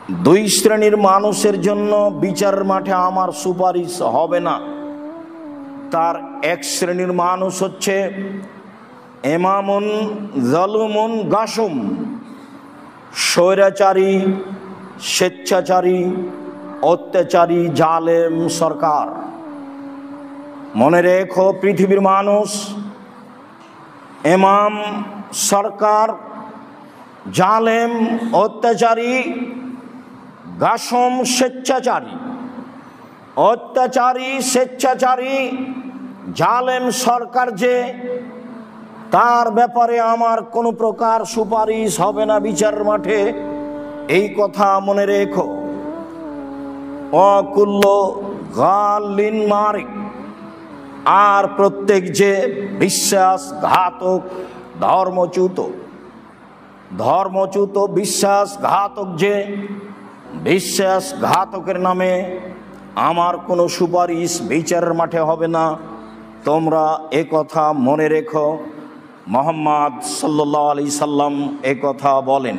দুই শ্রেণীর মানুষের জন্য বিচার মাঠে আমার সুপারিশ হবে না। তার এক শ্রেণীর মানুষ হচ্ছে ইমামুন জালুমুন গাসুম, স্বৈরাচারী, স্বেচ্ছাচারী, অত্যাচারী, জালেম সরকার। মনে রেখো পৃথিবীর মানুষ, ইমাম, সরকার, জালেম, অত্যাচারী, গাসম, স্বেচ্ছাচারী, অত্যাচারী, স্বেচ্ছাচারী, জালেম সরকার যে, তার ব্যাপারে আমার কোনো প্রকার সুপারিশ হবে না বিচার মাঠে। এই কথা মনে রেখো। অকুল্ল গালিন মারিক, আর প্রত্যেক যে বিশ্বাসঘাতক, ধর্মচ্যুত বিশ্বাসঘাতক যে, বিশ্বাসঘাতকের নামে আমার কোনো সুপারিশ বিচারের মাঠে হবে না। তোমরা এ কথা মনে রেখো। মুহাম্মদ সাল্লাল্লাহু আলাইহি সাল্লাম এ কথা বলেন।